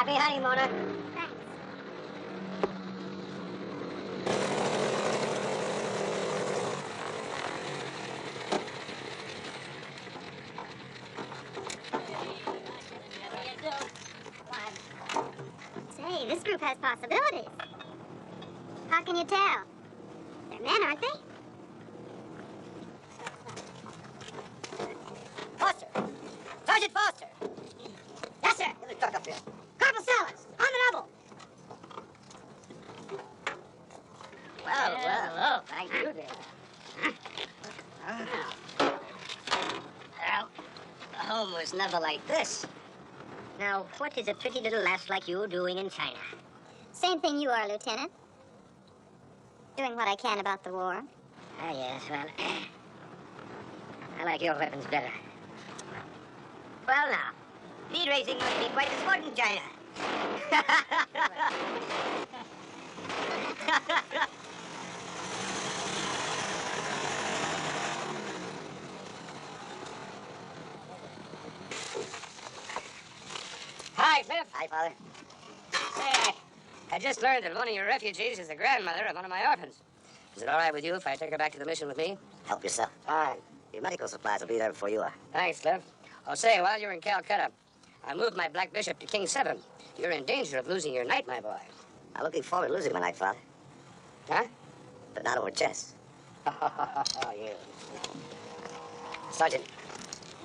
Happy honeymoner. Thanks. Say, this group has possibilities. How can you tell? They're men, aren't they? Foster. Sergeant Foster. Yes, sir. Get the truck up here. Corporal Salas. On the double. Well, hello. Thank you, dear. Well, home was never like this. Now, what is a pretty little lass like you doing in China? Same thing you are, Lieutenant. Doing what I can about the war. Ah, yes, well, I like your weapons better. Well, now, bead racing must be quite a sport in China. Hi, Cliff. Hi, Father. Say, I just learned that one of your refugees is the grandmother of one of my orphans. Is it all right with you if I take her back to the mission with me? Help yourself. Fine. Your medical supplies will be there before you are. Thanks, Cliff. Oh, say, while you're in Calcutta, I moved my Black Bishop to King 7. You're in danger of losing your knight, my boy. I'm looking forward to losing my knight, Father. Huh? But not over chess. Oh, you. Sergeant,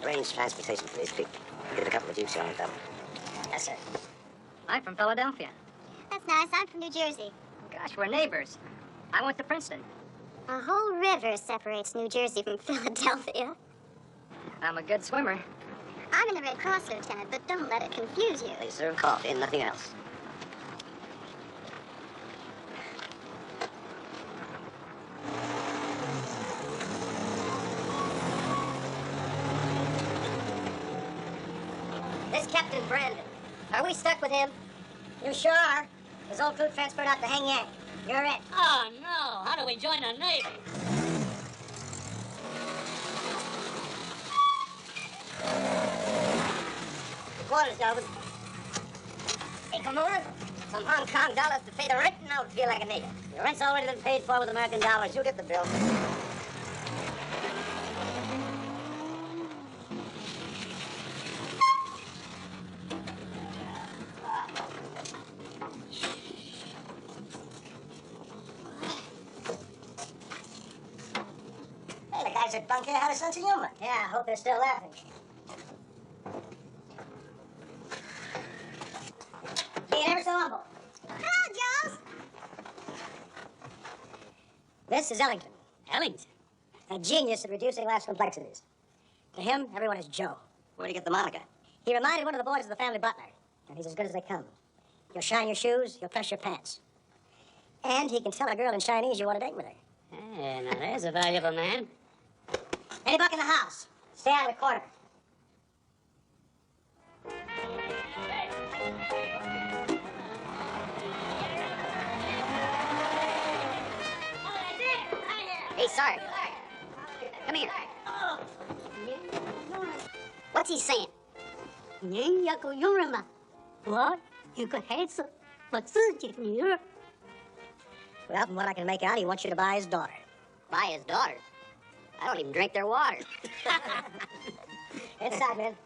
arrange transportation for these people. Get a couple of jeeps here on the double. Yes, sir. I'm from Philadelphia. That's nice. I'm from New Jersey. Gosh, we're neighbors. I went to Princeton. A whole river separates New Jersey from Philadelphia. I'm a good swimmer. I'm in the Red Cross, Lieutenant, but don't let it confuse you. They serve coffee and nothing else. This Captain Brandon. Are we stuck with him? You sure are. His old crew transferred out to Hang Yang. You're it. Oh, no. How do we join the Navy? Quarters, Galvin. Hey, come over. Some Hong Kong dollars to pay the rent, and I'll feel like a nigger. Your rent's already been paid for with American dollars. You get the bill. Hey, the guys at Bunker had a sense of humor. Yeah, I hope they're still laughing. Being ever so humble. Hello, Joes. This is Ellington, Ellington. a genius at reducing life's complexities. To him, everyone is Joe. Where'd you get the moniker? He reminded one of the boys of the family butler, and he's as good as they come. He'll shine your shoes, he'll press your pants. And he can tell a girl in Chinese you want to date with her. Hey, now there's a valuable man. Any buck in the house, stay out of the corner. Hey, Sarge. Come here. What's he saying? 您要够佣人吗？我有个孩子，我自己的女儿。 Well, from what I can make out, he wants you to buy his daughter. Buy his daughter? I don't even drink their water. Inside, man.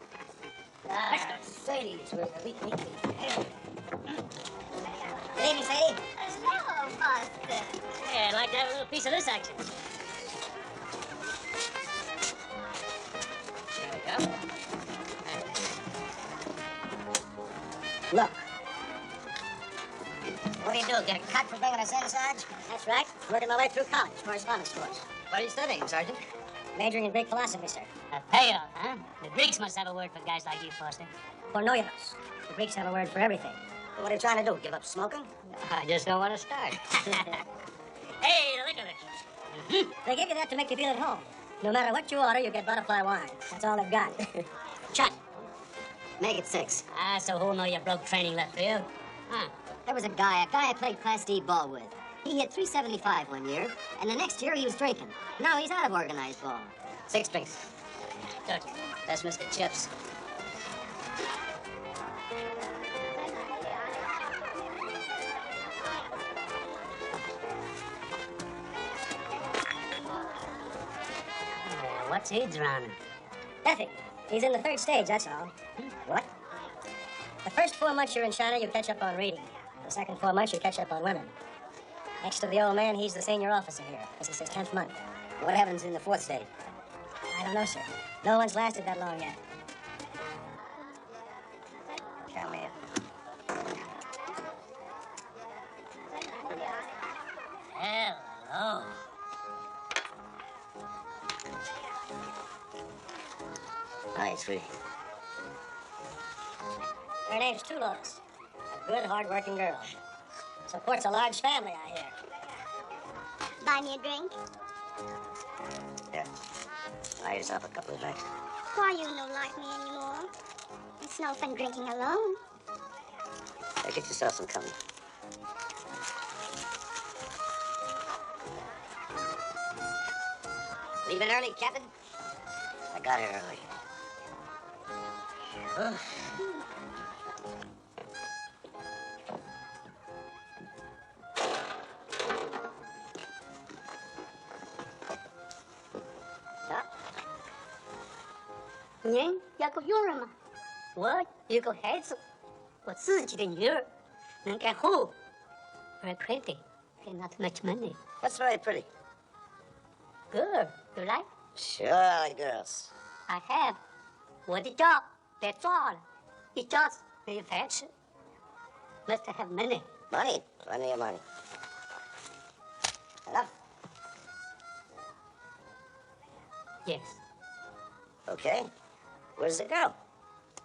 Sadie's with the Good evening, Sadie. Hello, Buster. Hey, I'd like to have a little piece of this action. There we go. Look. What do you do, get a cut for bringing us in, Sarge? That's right. Working my way through college, correspondence course. What are you studying, Sergeant? Majoring in Greek philosophy, sir. A payoff, huh? The Greeks must have a word for guys like you, Foster. Pornoios. The Greeks have a word for everything. What are you trying to do, give up smoking? I just don't want to start. Hey, the licorice. They give you that to make you feel at home. No matter what you order, you get butterfly wine. That's all they've got. Shut. Make it 6. Ah, so who'll know your broke training left for you? Huh? There was a guy I played Class D ball with. He hit .375 one year, and the next year he was drinking. Now he's out of organized ball. 6 drinks. Good. That's Mr. Chips. What's he drowning? Nothing. He's in the third stage, that's all. What? The first 4 months you're in China, you catch up on reading. The second 4 months, you catch up on women. Next to the old man, he's the senior officer here. This is his 10th month. What happens in the fourth stage? I don't know, sir. No one's lasted that long yet. Come here. Hello. Hi, sweetie. Her name's Tulos. A good, hard-working girl. Supports a large family, I hear. Buy me a drink? Here. Buy yourself a couple of drinks. Why you don't like me anymore? It's no fun drinking alone. Get yourself some company. Leaving early, Captain? I got here early.您要够用了吗？我有个孩子，我自己的女儿，能干活，very pretty, and not much money. What's very pretty? Girl, you like? Sure, I like girls. I have. 我的 job, that's all. It just manufacture. Must have money. Money. Plenty of money. Enough? Yes. Okay. Where's the girl?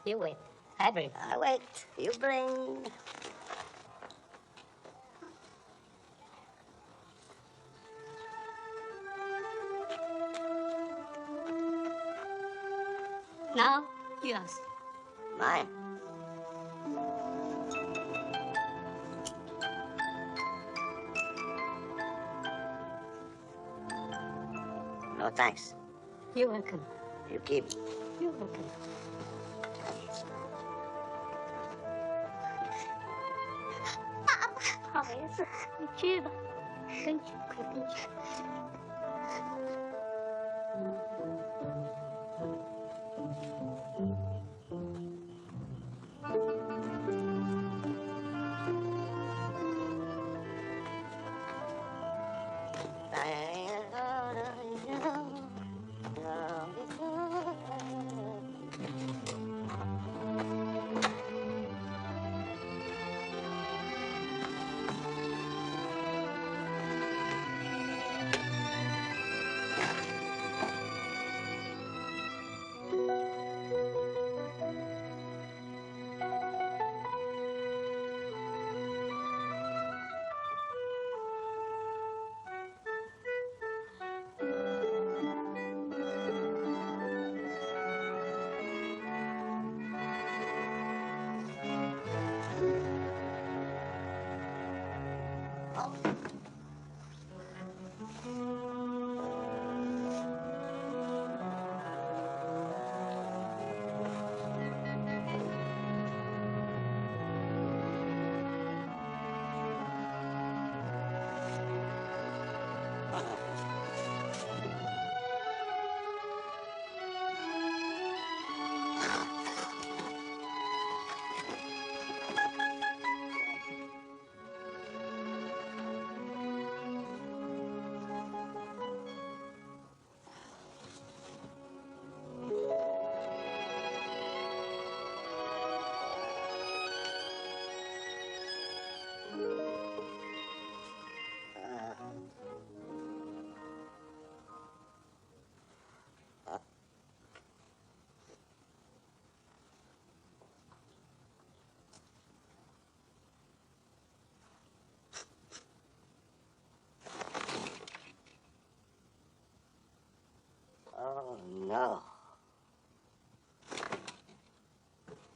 You wait. I bring. I wait. You bring. Now, yours. Mine. No thanks. You're welcome. You keep. You're welcome. Papa. 好孩子，你去吧，跟去，快跟去。Oh, no.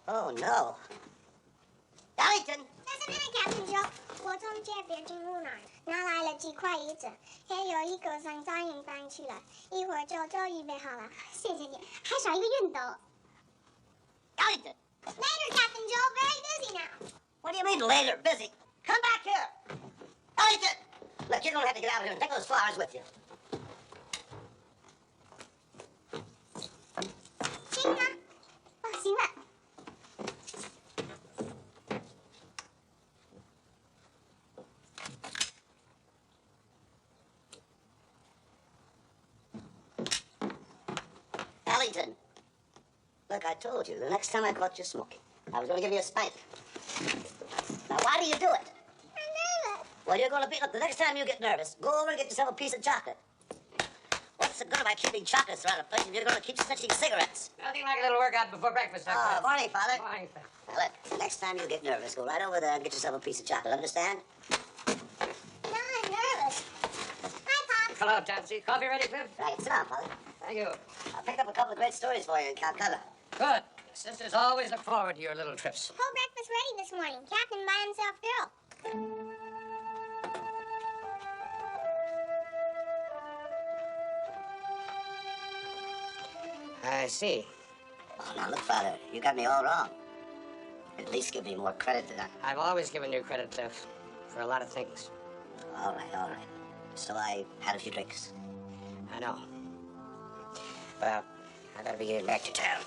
Oh, no. Darlington! 在这边的 Captain Joe，我从街边进屋拿来了几块椅子，也有一个上苍蝇搬去了，一会儿就预备好了。谢谢你，还少一个熨斗。Darlington! Later, Captain Joe. Very busy now. What do you mean later? Busy? Come back here! Darlington! Look, you're gonna have to get out of here and take those flowers with you. Look, I told you, the next time I caught you smoking, I was going to give you a spank. Now, why do you do it? I'm nervous. Well, you're going to be... Look, the next time you get nervous, go over and get yourself a piece of chocolate. What's the good about keeping chocolates around the place if you're going to keep snitching cigarettes? Nothing like a little workout before breakfast, Dr. Oh, morning, Father. Morning, sir. Now, look, next time you get nervous, go right over there and get yourself a piece of chocolate, understand? Now I'm nervous. Hi, Pop. Hello, Topsy. Coffee ready, Cliff? Right, sit down, Father. Thank you. I picked up a couple of great stories for you in Calcutta. Good. Sisters always look forward to your little trips. Whole breakfast ready this morning. Captain by himself, girl. I see. Oh, now, look, Father, you got me all wrong. At least give me more credit than that. I've always given you credit, Cliff, for a lot of things. All right, all right. So I had a few drinks. I know. Well, I gotta be getting back to town.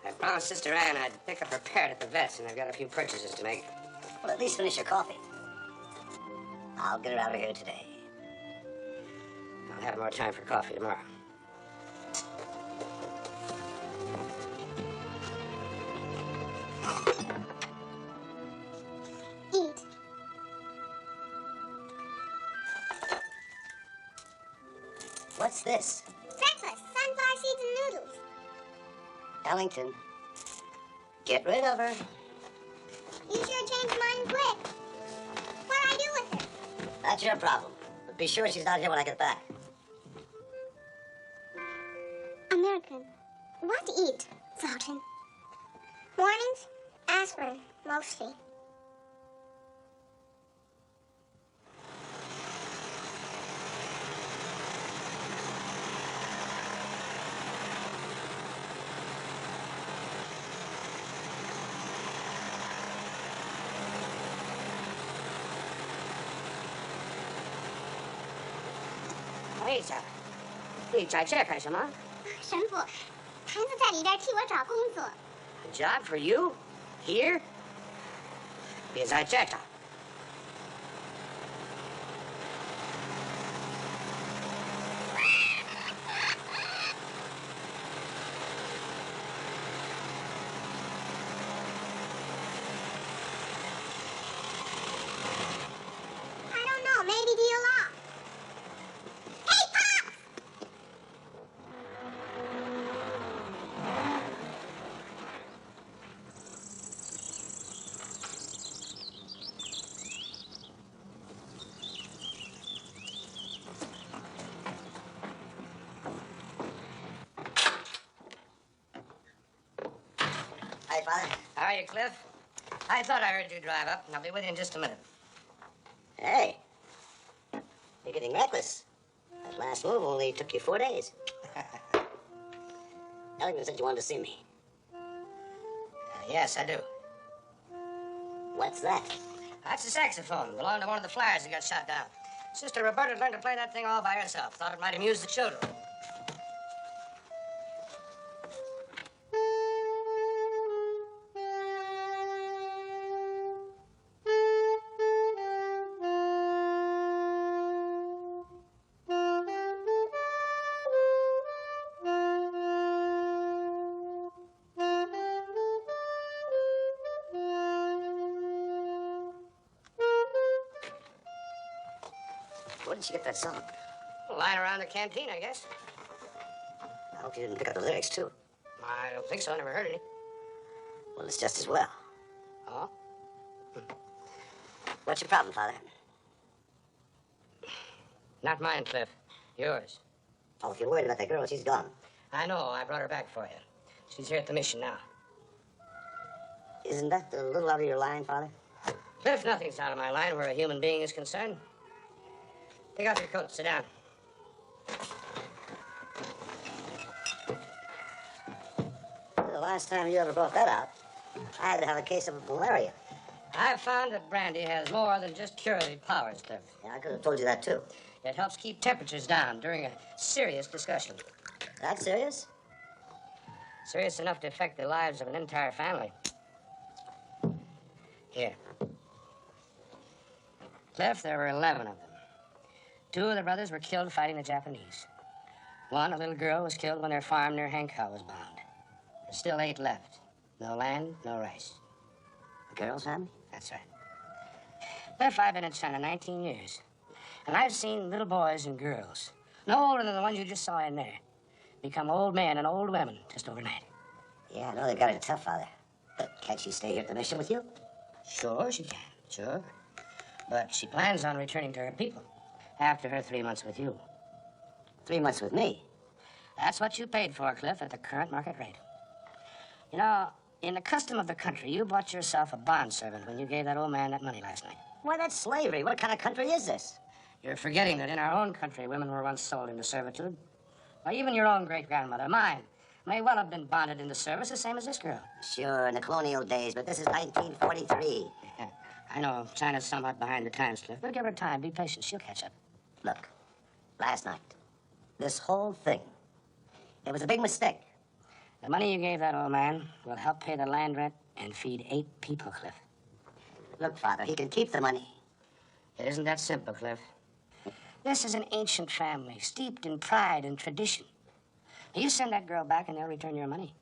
I promised Sister Ann I'd pick up her parrot at the vet's, and I've got a few purchases to make. Well, at least finish your coffee. I'll get her out of here today. I'll have more time for coffee tomorrow. Eat. What's this? Breakfast. Sunflower seeds and noodles. Ellington. Get rid of her. You sure changed mine quick. What do I do with her? That's your problem. But be sure she's not here when I get back. American. What to eat, Fulton? Mornings? Aspirin, mostly.喂，小，你在这干什么神父，坛子在里边替我找工作。 ？A job for you? Here? 别在这找。I don't know, maybe deal off. Hey, Pop! Hi, Father. How are you, Cliff? I thought I heard you drive up, and I'll be with you in just a minute. Hey. You're getting reckless. That last move only took you 4 days. Ellington said you wanted to see me. Yes, I do. What's that? That's a saxophone. Belonged to one of the flyers that got shot down. Sister Roberta learned to play that thing all by herself. Thought it might amuse the children. Where did she get that song? Lying around the canteen, I guess. I hope you didn't pick up the lyrics, too. I don't think so. I never heard any. Well, it's just as well. Oh? What's your problem, Father? Not mine, Cliff. Yours. Oh, if you're worried about that girl, she's gone. I know. I brought her back for you. She's here at the mission now. Isn't that a little out of your line, Father? Cliff, nothing's out of my line where a human being is concerned. Take off your coat. Sit down. The last time you ever brought that out, I had to have a case of malaria. I've found that brandy has more than just curative powers, Cliff. Yeah, I could have told you that, too. It helps keep temperatures down during a serious discussion. That serious? Serious enough to affect the lives of an entire family. Here. Cliff, there were 11 of them. 2 of the brothers were killed fighting the Japanese. 1, a little girl, was killed when their farm near Hankow was bombed. There's still 8 left. No land, no rice. The girls, family? That's right. Cliff, I've been in China 19 years. And I've seen little boys and girls, no older than the ones you just saw in there, become old men and old women just overnight. Yeah, I know they've got it tough, Father. But can't she stay here at the mission with you? Sure, she can. Sure. But she plans on returning to her people after her 3 months with you. 3 months with me? That's what you paid for, Cliff, at the current market rate. You know, in the custom of the country, you bought yourself a bondservant when you gave that old man that money last night. Why, that's slavery. What kind of country is this? You're forgetting that in our own country, women were once sold into servitude. Why, even your own great-grandmother, mine, may well have been bonded into service the same as this girl. Sure, in the colonial days, but this is 1943. Yeah, I know China's somewhat behind the times, Cliff, but give her time. Be patient. She'll catch up. Look, last night, this whole thing, it was a big mistake. The money you gave that old man will help pay the land rent and feed 8 people, Cliff. Look, Father, he can keep the money. It isn't that simple, Cliff. This is an ancient family, steeped in pride and tradition. You send that girl back and they'll return your money.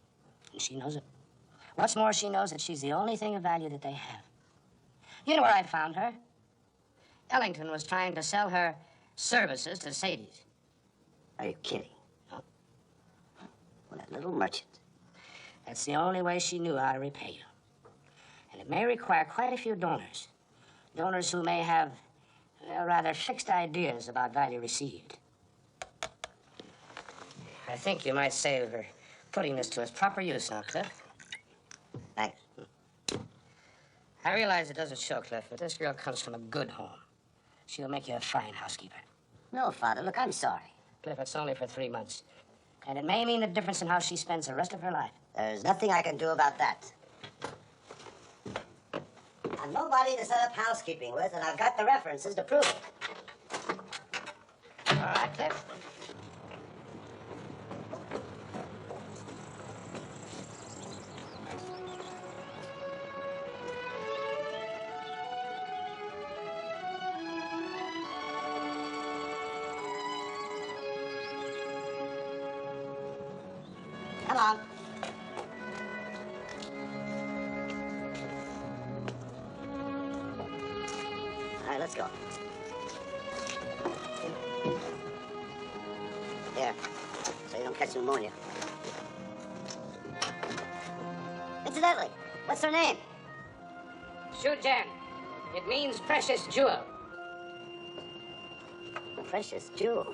And she knows it. What's more, she knows that she's the only thing of value that they have. You know where I found her? Ellington was trying to sell her services to Sadie's. Are you kidding? No. Well, that little merchant. That's the only way she knew how to repay you. And it may require quite a few donors. Donors who may have rather fixed ideas about value received. I think you might say we're putting this to its proper use now, Cliff. Thanks. I realize it doesn't show, Cliff, but this girl comes from a good home. She'll make you a fine housekeeper. No, Father, look, I'm sorry. Cliff, it's only for 3 months. And it may mean the difference in how she spends the rest of her life. There's nothing I can do about that. I'm nobody to set up housekeeping with, and I've got the references to prove it. All right, Cliff. Come on. All right, let's go. Here, so you don't catch pneumonia. Incidentally, what's her name? Shujian. It means precious jewel. Precious jewel.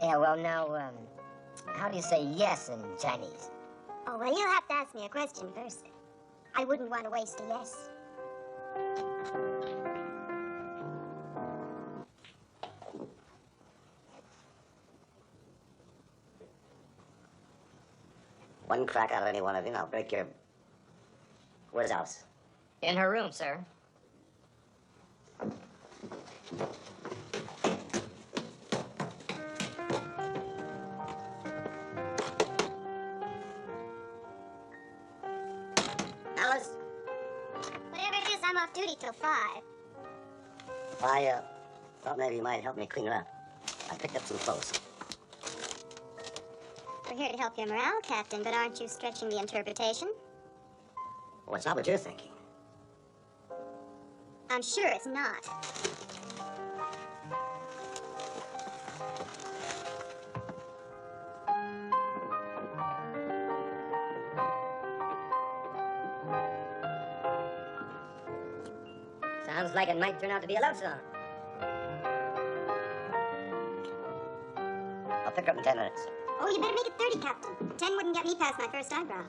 Yeah, well, now, how do you say yes in Chinese? Oh, well, you'll have to ask me a question first. I wouldn't want to waste a yes. One crack out of any one of you, and I'll break your... Where's Alice? In her room, sir. Alice? Whatever it is, I'm off duty till 5. I, thought maybe you might help me clean her up. I picked up some clothes. We're here to help your morale, Captain, but aren't you stretching the interpretation? Well, it's not what you're thinking. I'm sure it's not. Sounds like it might turn out to be a love song. I'll pick her up in 10 minutes. Oh, you better make it 30, Captain. 10 wouldn't get me past my first eyebrow.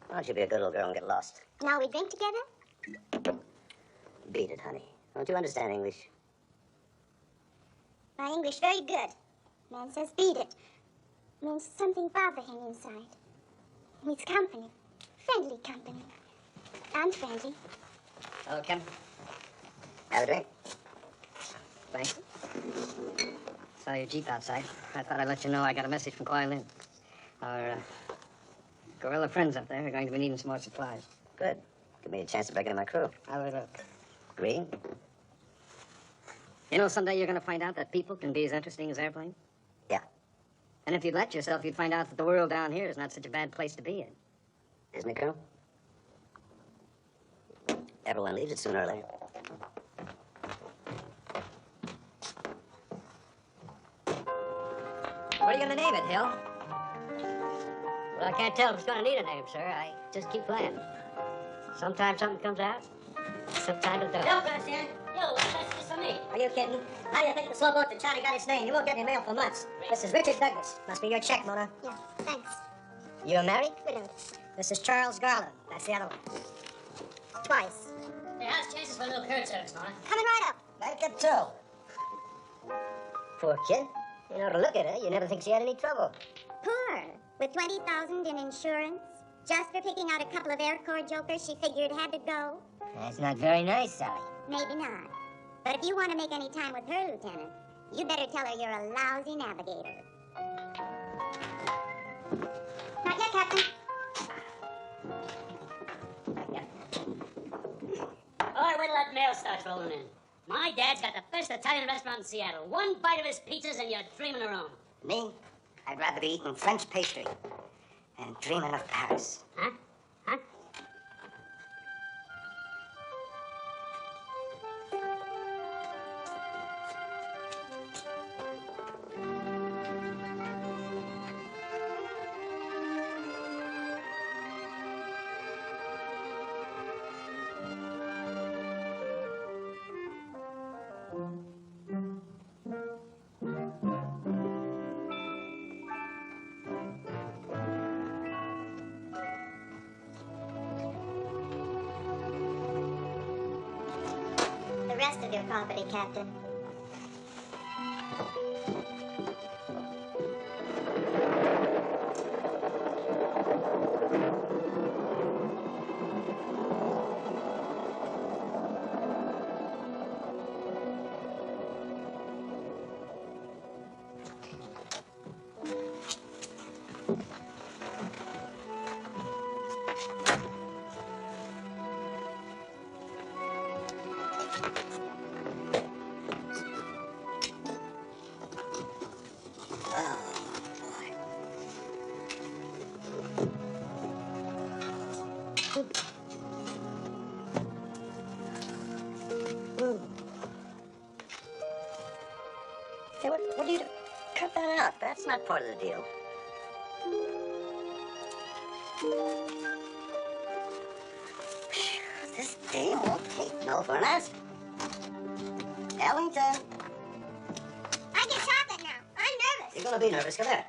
Why don't you be a good little girl and get lost? Now we drink together? Beat it, honey. Don't you understand English? My English very good. Man says beat it. Means something bother him inside. Needs company. Friendly company. I'm friendly. Hello, Kim. Have a drink? Thanks. Saw your Jeep outside. I thought I'd let you know I got a message from Kuai Lin. Our gorilla friends up there are going to be needing some more supplies. Good. Give me a chance to break into my crew. How would it look? Agree? You know, someday you're going to find out that people can be as interesting as airplanes. Yeah. And if you'd let yourself, you'd find out that the world down here is not such a bad place to be in. Isn't it, Colonel? Everyone leaves it sooner or later. What are you going to name it, Hill? Well, I can't tell if it's going to need a name, sir. I just keep playing. Sometimes something comes out, sometimes it doesn't. Yo, Garcia. Yo, that's just for me. Are you kidding? How do you think the slow boat to China got its name? You won't get any mail for months. This is Richard Douglas. Must be your check, Mona. Yeah, thanks. You're married? Widowed. This is Charles Garland. That's the other one. Twice. Hey, how's chances for a little curd service, Mona? Coming right up. Make it two. Poor kid. You know, to look at her, you never think she had any trouble. Poor. With 20,000 in insurance. Just for picking out a couple of Air Corps jokers she figured had to go. That's not very nice, Sally. Maybe not. But if you want to make any time with her, Lieutenant, you better tell her you're a lousy navigator. Not yet, Captain. All right, wait till that mail starts rolling in. My dad's got the best Italian restaurant in Seattle. One bite of his pizzas and you're dreaming of Rome. Me? I'd rather be eating French pastry and dreaming of Paris. Huh? Huh? The rest of your property, Captain. Hey, what do you do? Cut that out. That's not part of the deal. This dame won't take no for an answer. Ellington, I get chocolate now. I'm nervous. you're gonna be nervous. Come here.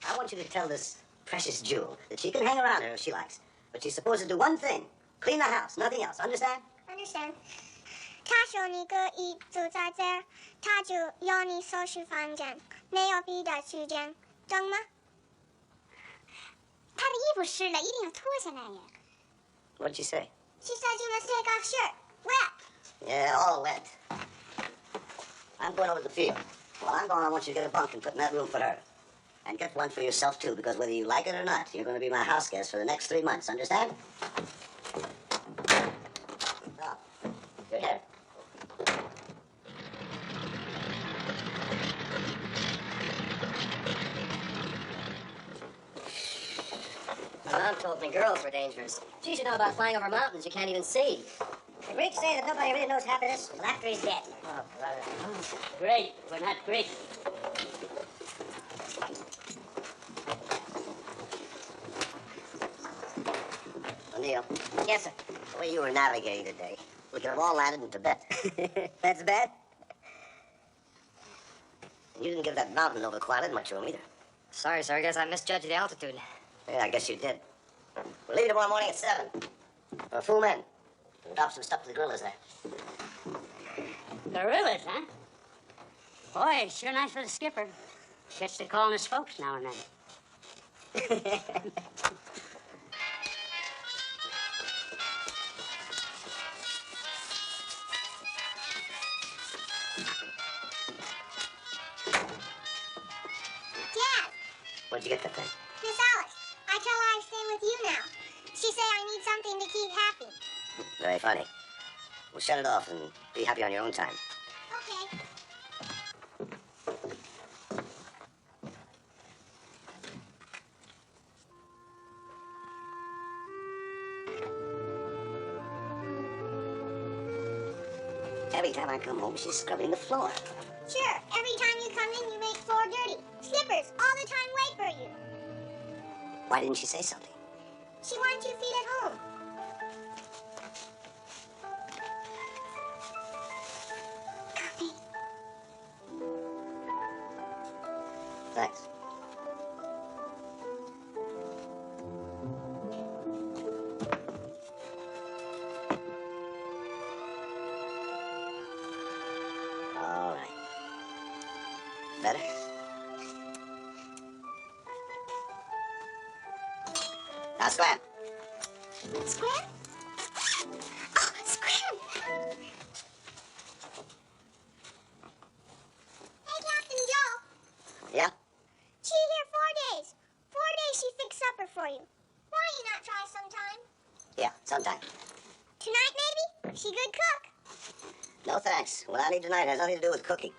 I want you to tell this precious jewel that she can hang around her if she likes. But she's supposed to do one thing. Clean the house, nothing else. Understand? Understand. 他说你可以住在这儿，他就要你收拾房间，没有别的时间，懂吗？他的衣服湿了，一定要脱下来呀。What'd she say? She said you must take off shirt. Wet. Yeah, all wet. I'm going over to the field. While I'm gone, I want you to get a bunk and put in that room for her. And get one for yourself, too, because whether you like it or not, you're going to be my house guest for the next 3 months. Understand? Now, your hair. My mom told me girls were dangerous. She should know about flying over mountains you can't even see. Did Rick say that nobody really knows happiness until after he's dead? Oh, brother. Great, but not great. O'Neill, Yes, sir. the way you were navigating today, we could have all landed in Tibet. That's bad? You didn't give that mountain over quite much room either. Sorry, sir. I guess I misjudged the altitude. Yeah, I guess you did. We'll leave tomorrow morning at 7. For full men. We'll drop some stuff to the gorillas there. Gorillas, huh? Boy, it's sure nice for the skipper. Gets to calling his folks now and then. Dad, Where'd you get that thing? Miss Alice, I tell her I'm staying with you now. She say I need something to keep happy. Very funny. Well, shut it off and be happy on your own time. Okay. Every time I come home, she's scrubbing the floor. Sure, every time you come in, you make floor dirty. Slippers all the time wait for you. Why didn't she say something? She wants you feet at home. Coffee. Thanks. All right. Better? Now, Scram. Scram? Oh, Scram! Hey, Captain Joe. Yeah? She here 4 days. 4 days she fix supper for you. Why you not try sometime? Yeah, sometime. Tonight, maybe? She good cook. No thanks. What I need tonight has nothing to do with cooking.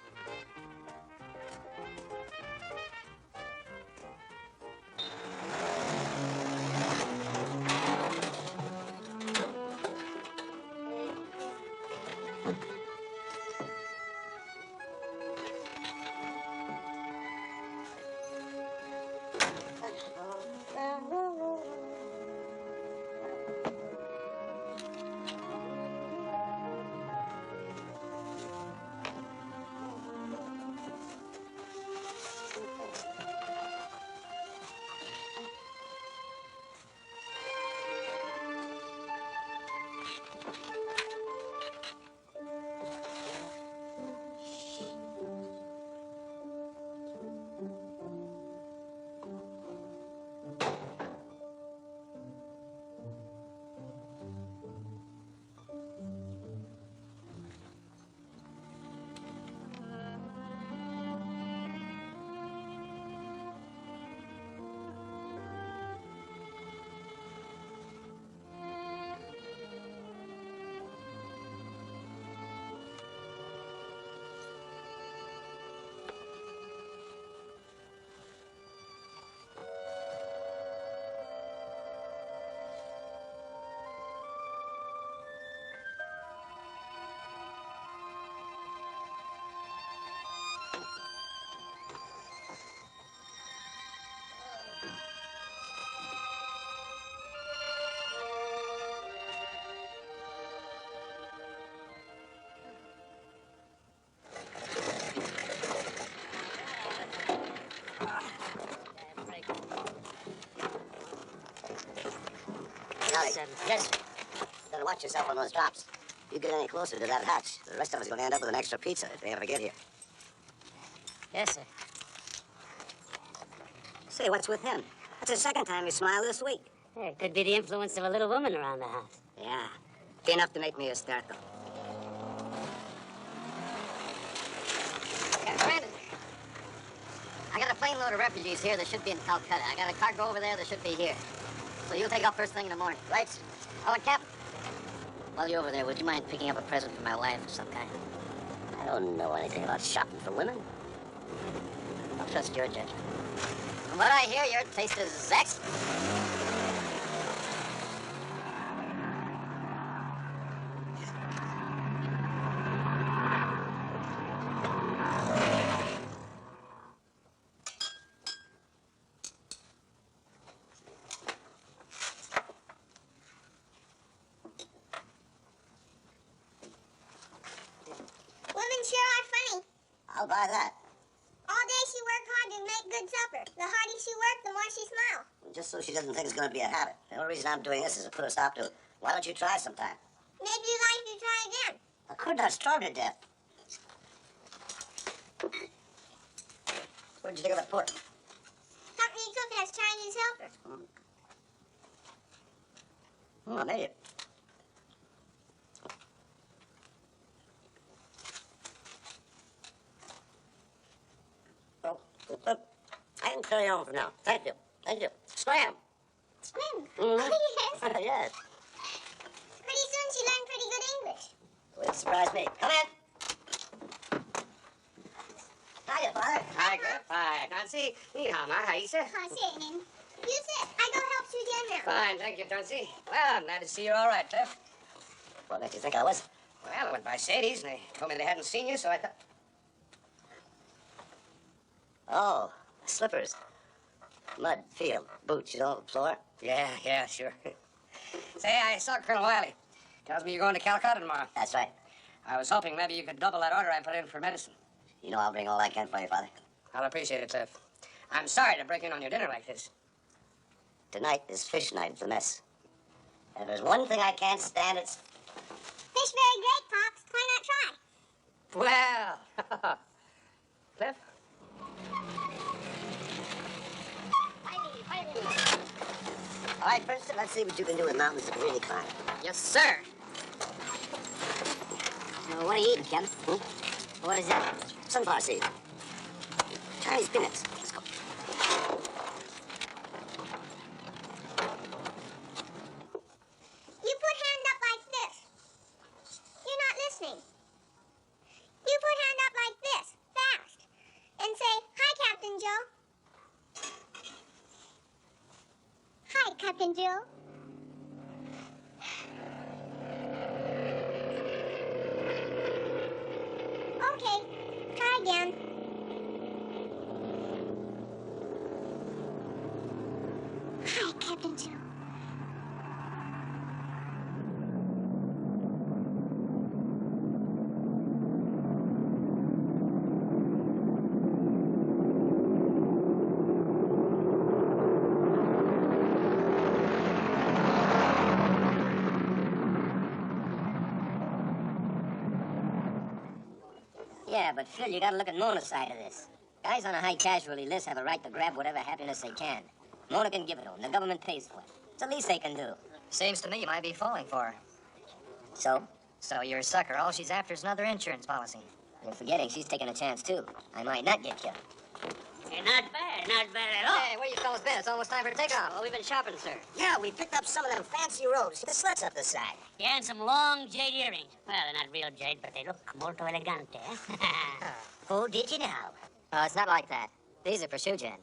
Golly. Yes, sir. Better watch yourself on those drops. You get any closer to that hatch, the rest of us are going to end up with an extra pizza if they ever get here. Yes, sir. Say, what's with him? That's the second time he smiled this week. Yeah, it could be the influence of a little woman around the house. Yeah. Be enough to make me hysterical. Yeah, Brandon. I got a plane load of refugees here that should be in Calcutta. I got a cargo over there that should be here. So you'll take off first thing in the morning. Right? Oh, and Captain. While you're over there, would you mind picking up a present for my wife of some kind? I don't know anything about shopping for women. I'll trust your judgment. From what I hear, your taste is excellent. Women sure are funny. I'll buy that. All day she work hard to make good supper. The harder she work, the more she smile. Just so she doesn't think it's going to be a habit. The only reason I'm doing this is to put a stop to it. Why don't you try sometime? Maybe you like to try again. I could not starve to death. Where'd you think of that port? Company cook has Chinese helpers. I made it. Oh, I can carry on for now. Thank you. Thank you. Scram. Swim. Mhm. Oh, yes. Yes. Pretty soon she learned pretty good English. Well, it surprised me. Come in. Hiya, Father. Hi, Cliff. Hi, Nancy. Ni hao, ma. How you say? Oh, sitting. You sit. I go help Suzanne now. Fine, thank you, Nancy. Well, I'm glad to see you're all right, Cliff. What makes you think I was? Well, I went by Sadie's, and they told me they hadn't seen you, so I thought... Oh, slippers. Mud, field, boots, you know, floor. Yeah, sure. Say, I saw Colonel Wiley. Tells me you're going to Calcutta tomorrow. That's right. I was hoping maybe you could double that order I put in for medicine. You know I'll bring all I can for you, Father. I'll appreciate it, Cliff. I'm sorry to break in on your dinner like this. Tonight is fish night at the mess. And if there's one thing I can't stand, it's... Fish very great, Pops. Why not try? Well, Cliff? All right, Princeton, let's see what you can do with mountains that really climb. Yes, sir. What are you eating, Kevin? What is that? Sunflower seed. Chinese peanuts. Let's go. You put hand up like this. You're not listening. You put hand up like this, fast, and say, "Hi, Captain Joe." Hi, Captain Joe. Okay, try again. Hi, Captain Joe. Yeah, but Phil, you gotta look at Mona's side of this. Guys on a high casualty list have a right to grab whatever happiness they can. Mona can give it to them. The government pays for it. It's the least they can do. Seems to me you might be falling for her. So? So you're a sucker. All she's after is another insurance policy. You're forgetting she's taking a chance, too. I might not get you. Not bad at all. Hey, where you fellas been? It's almost time for takeoff. Well, we've been shopping, sir. Yeah, we picked up some of them fancy robes. The slits up the side. Yeah, and some long jade earrings. Well, they're not real jade, but they look molto elegante. Who did you know? Oh, it's not like that. These are for Shujan.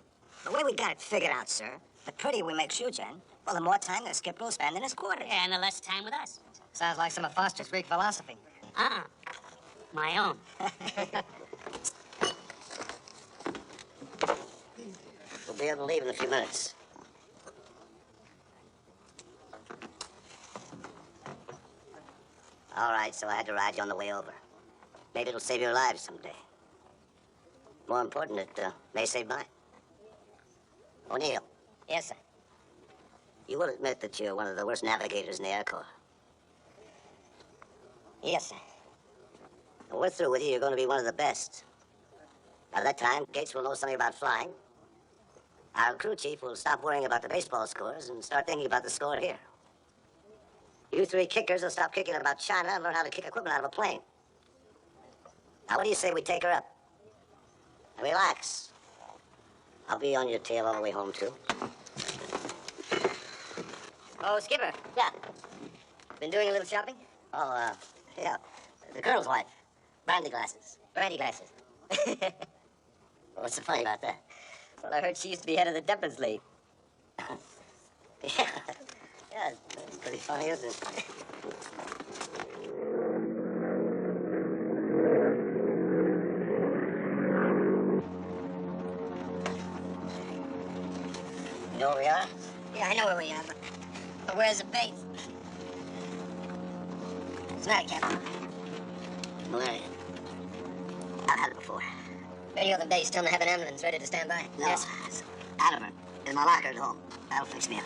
The way we got it figured out, sir, the prettier we make Shujan, well, the more time the skipper will spend in his quarters. And the less time with us. Sounds like some of Foster's Greek philosophy. My own. We'll be able to leave in a few minutes. All right, so I had to ride you on the way over. Maybe it'll save your lives someday. More important, it may save mine. O'Neill, Yes, sir. you will admit that you're one of the worst navigators in the Air Corps. Yes, sir. When we're through with you, you're going to be one of the best. By that time, Gates will know something about flying. Our crew chief will stop worrying about the baseball scores and start thinking about the score here. You three kickers will stop kicking about China and learn how to kick equipment out of a plane. Now, what do you say we take her up? And relax. I'll be on your tail all the way home, too. Oh, Skipper. Yeah. Been doing a little shopping? Oh, yeah. The colonel's wife. Brandy glasses. Brandy glasses. What's so funny about that? Well, I heard she used to be head of the Temperance League. Yeah. Yeah, it's pretty funny, isn't it? You know where we are? Yeah, I know where we are, but where's the base? It's not a captain. Malaria. I've had it before. Radio the base. Tell them to have an ambulance ready to stand by. No, it's out of it. In my locker at home. That'll fix me up.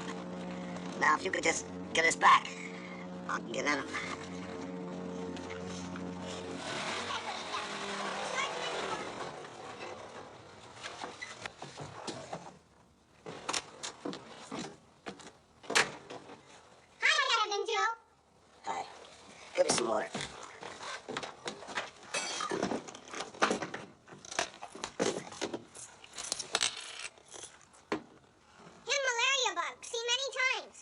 Now, if you could just get us back, I can get in 'em. some water. And malaria bug. Seen many times.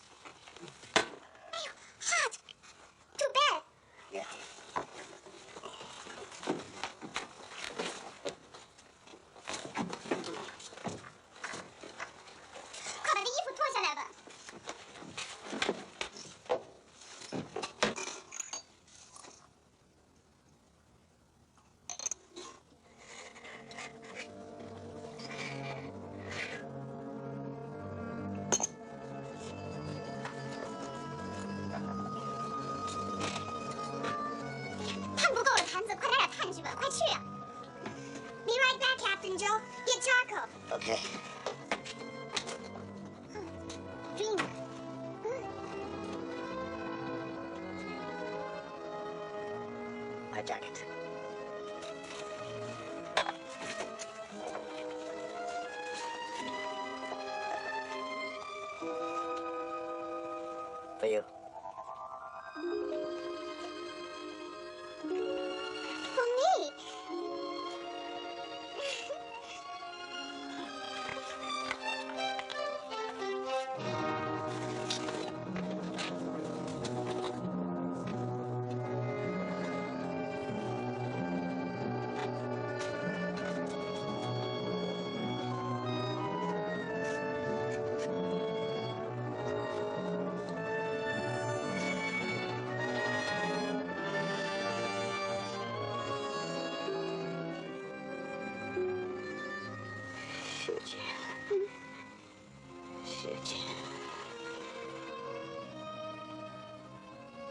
Ew, hot. Too bad. Yeah.快把这衣服脱下来吧。碳不够了，坛子，快来点碳去吧，快去啊！Be right back, Captain Joe. Get charcoal. Okay. Dream. My jacket. For you. For me.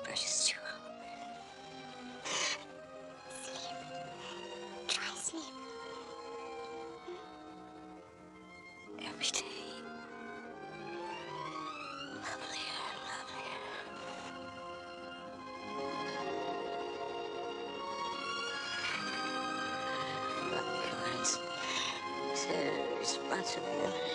Precious Joe. Sleep. Try sleep. Every day. Lovelier and lovelier. But yours is a responsibility.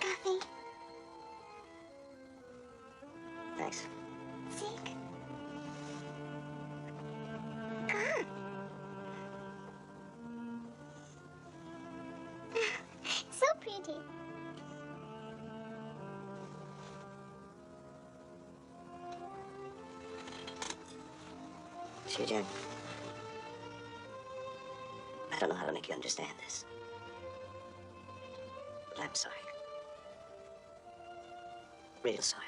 Coffee. Thanks. Sick. Gone. So pretty. Jen, I don't know how to make you understand this. But I'm sorry. Real sorry.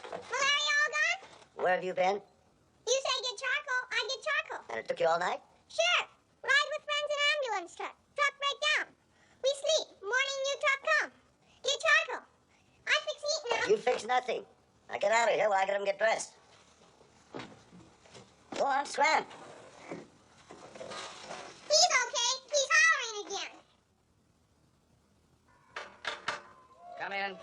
Malaria all gone? Where have you been? You say get charcoal, I get charcoal. And it took you all night? Sure. Ride with friends in ambulance truck. Truck break down. We sleep. Morning new truck come. Get charcoal. I fix heat now. You fix nothing. Now get out of here while I get him get dressed. Go on, scram. He's okay. He's hollering again. Come in.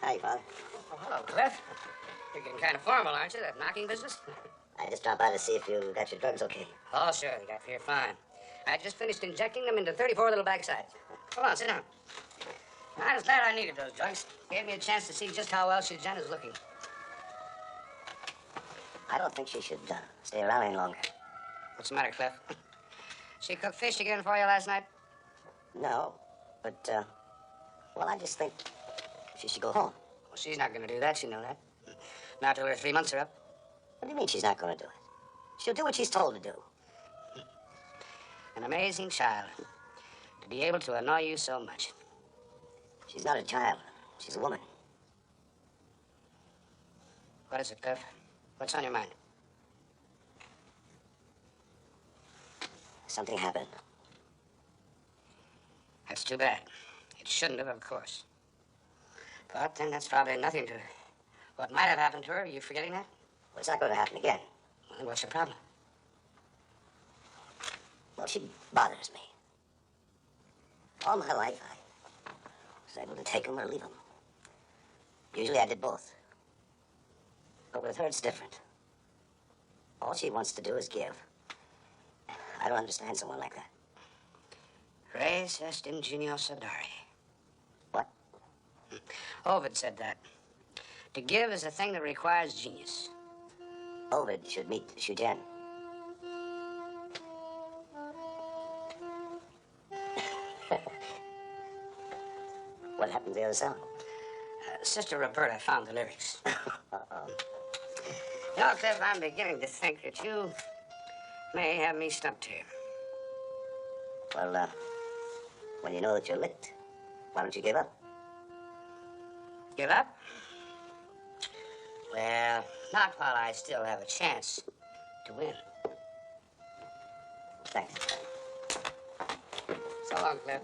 Hi, Father. Oh, hello, Cliff. You're getting kind of formal, aren't you? That knocking business? I just dropped by to see if you got your drugs okay. Oh, sure. They got here fine. I just finished injecting them into 34 little backsides. Come on, sit down. I was glad I needed those drugs. Gave me a chance to see just how well Jen is looking. I don't think she should stay around any longer. What's the matter, Cliff? She cooked fish again for you last night? No, but, well, I just think she should go home. Well, she's not going to do that. You know that. Not till her 3 months are up. What do you mean she's not going to do it? She'll do what she's told to do. An amazing child. To be able to annoy you so much. She's not a child. She's a woman. What is it, Cliff? What's on your mind? Something happened. That's too bad. It shouldn't have, of course. But then that's probably nothing to what might have happened to her. Are you forgetting that? Well, it's not going to happen again. Well, then what's your problem? Well, she bothers me. All my life, I was able to take them or leave them. Usually I did both. But with her, it's different. All she wants to do is give. I don't understand someone like that. Res est ingeniosa dare. What? Ovid said that. To give is a thing that requires genius. Ovid should meet Shujen. What happened to the other song? Sister Roberta found the lyrics. Uh-oh. You know, Cliff, I'm beginning to think that you may have me stumped here. Well, when you know that you're licked, why don't you give up? Give up? Well, not while I still have a chance to win. Thanks. So long, Cliff.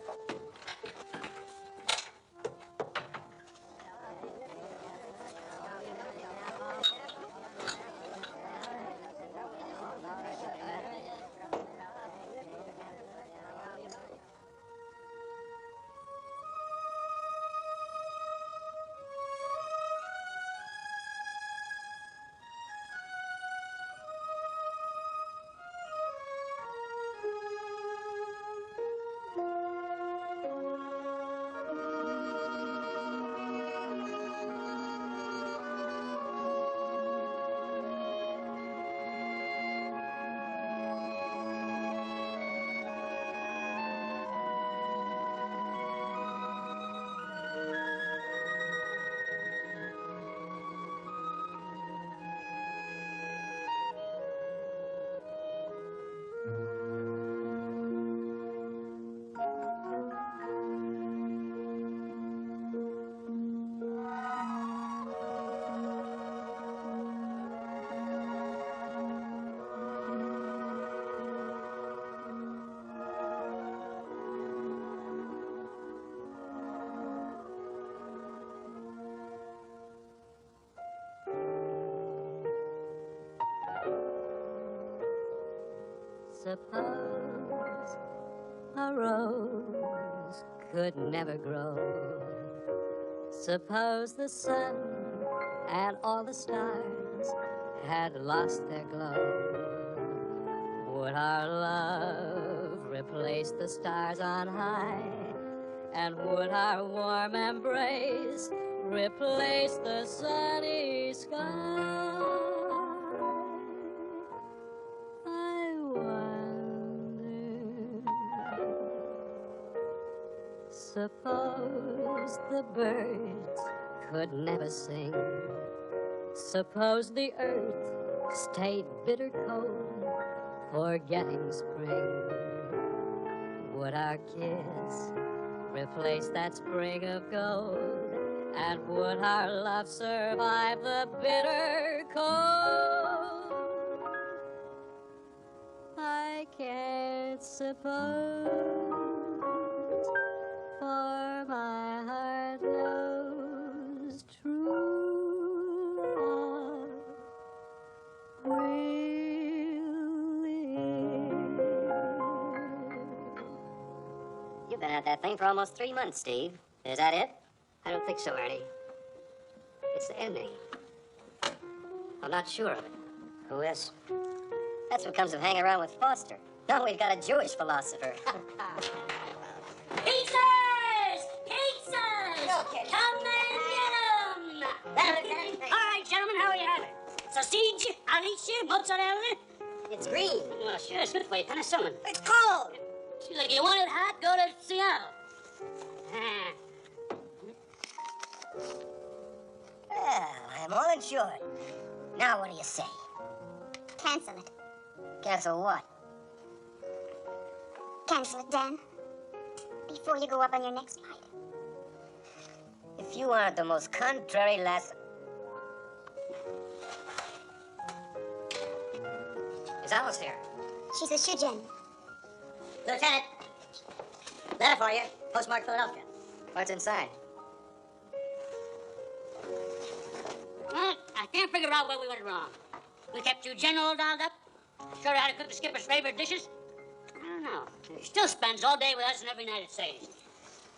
Suppose a rose could never grow. Suppose the sun and all the stars had lost their glow. Would our love replace the stars on high? And would our warm embrace replace the sunny sky? Suppose the birds could never sing. Suppose the earth stayed bitter cold, forgetting spring. Would our kiss replace that spring of gold? And would our love survive the bitter cold? I can't suppose. For my heart knows true love will live. You've been at that thing for almost 3 months, Steve. Is that it? I don't think so, Ernie. It's the ending. I'm not sure of it. Who is? That's what comes of hanging around with Foster. Now we've got a Jewish philosopher. Pizzas! Pizzas! Come and get 'em! All right, gentlemen, how are you having? Sausage, alice, mozzarella? It's green. Well, sure, it's good for you. Penicillin. It's cold. Look, you want it hot? Go to Seattle. Ah. Well, I'm all insured. Now what do you say? Cancel it. Cancel what? Cancel it, Dan. Before you go up on your next flight. If you aren't the most contrary lass... Is Alice here? She's a Shujin. Lieutenant, letter for you. Postmark Philadelphia. What's inside? Well, I can't figure out where we went wrong. We kept you general dolled up. Showed her how to cook the skipper's favorite dishes. I don't know. He still spends all day with us and every night at Sadie's.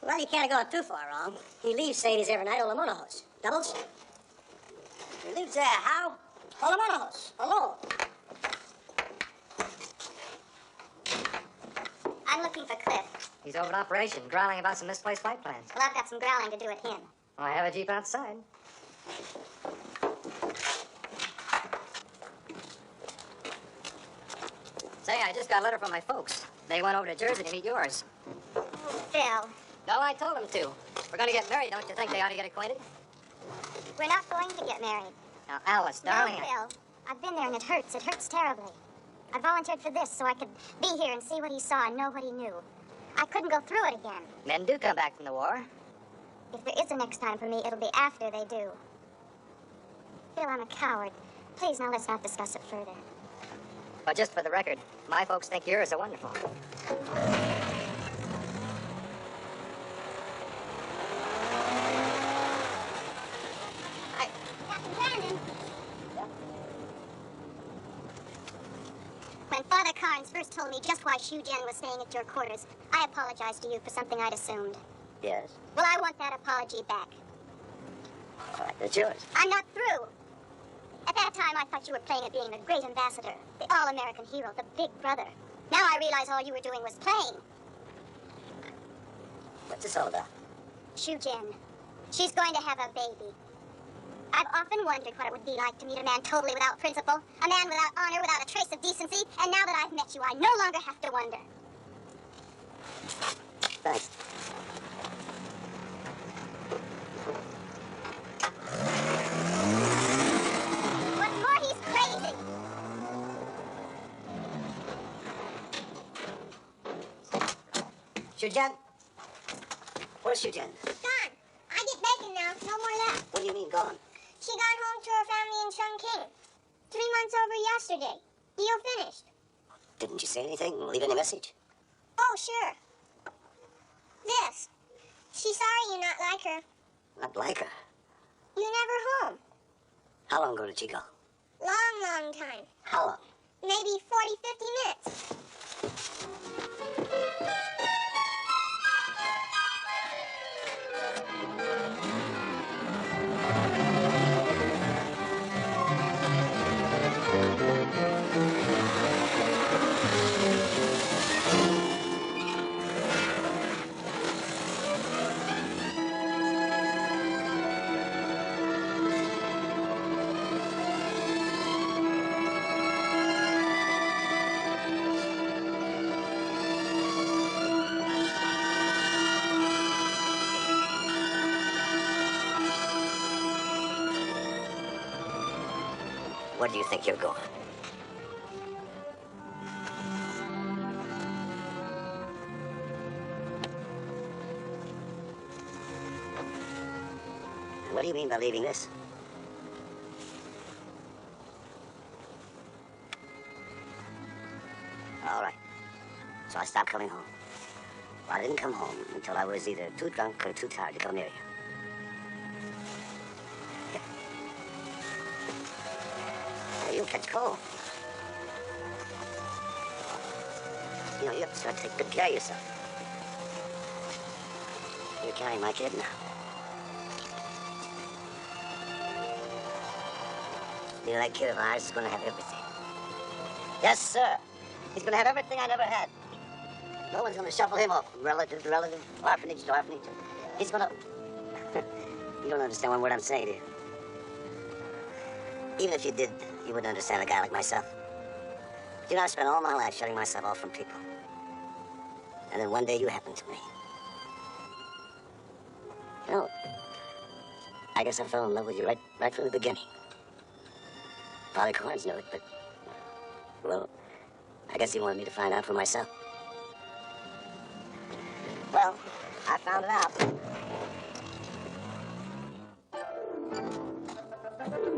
Well, you can't have gone too far wrong. He leaves Sadie's every night on the motorhose. Doubles? He leaves there. How? On the motorhose. Alone. I'm looking for Cliff. He's over at operation, growling about some misplaced flight plans. Well, I've got some growling to do with him. Oh, I have a Jeep outside. Say, I just got a letter from my folks. They went over to Jersey to meet yours. Oh, Phil. No, I told them to. We're gonna get married. Don't you think they ought to get acquainted? We're not going to get married. Now, Alice, darling. No, Phil. I've been there and it hurts. It hurts terribly. I volunteered for this so I could be here and see what he saw and know what he knew. I couldn't go through it again. Men do come back from the war. If there is a next time for me, it'll be after they do. Phil, I'm a coward. Please, now let's not discuss it further. But just for the record, my folks think yours are wonderful. Captain Brandon. When Father Carnes first told me just why Shu Jen was staying at your quarters, I apologized to you for something I'd assumed. Yes. Well, I want that apology back. All right, that's yours. I'm not through. At that time, I thought you were playing at being the great ambassador, the all-American hero, the big brother. Now I realize all you were doing was playing. What's this all about? Shu Jen. She's going to have a baby. I've often wondered what it would be like to meet a man totally without principle, a man without honor, without a trace of decency, and now that I've met you, I no longer have to wonder. Thanks. What's more, he's crazy. Shujan? Where's Shujan? Gone. I get bacon now. No more left. What do you mean gone? She got home to her family in Chungking. 3 months over yesterday. Deal finished. Didn't you say anything? Leave any message? Oh, sure. This. She's sorry you not like her. Not like her. You never home. How long ago did she go? Long time. How long? Maybe 40, 50 minutes. Where do you think you're going? What do you mean by leaving this? All right. So I stopped coming home. Well, I didn't come home until I was either too drunk or too tired to go near you. You'll catch cold. You know, you have to start taking good care of yourself. You're carrying my kid now. You know, that kid of ours is going to have everything. Yes, sir. He's going to have everything I never had. No one's going to shuffle him off from relative to relative, orphanage to orphanage. He's going to... You don't understand one word I'm saying to you. Even if you did, you wouldn't understand a guy like myself. You know, I spent all my life shutting myself off from people. And then one day you happened to me. You know, I guess I fell in love with you right from the beginning. Father Carnes knew it, but, well, I guess he wanted me to find out for myself. Well, I found it out.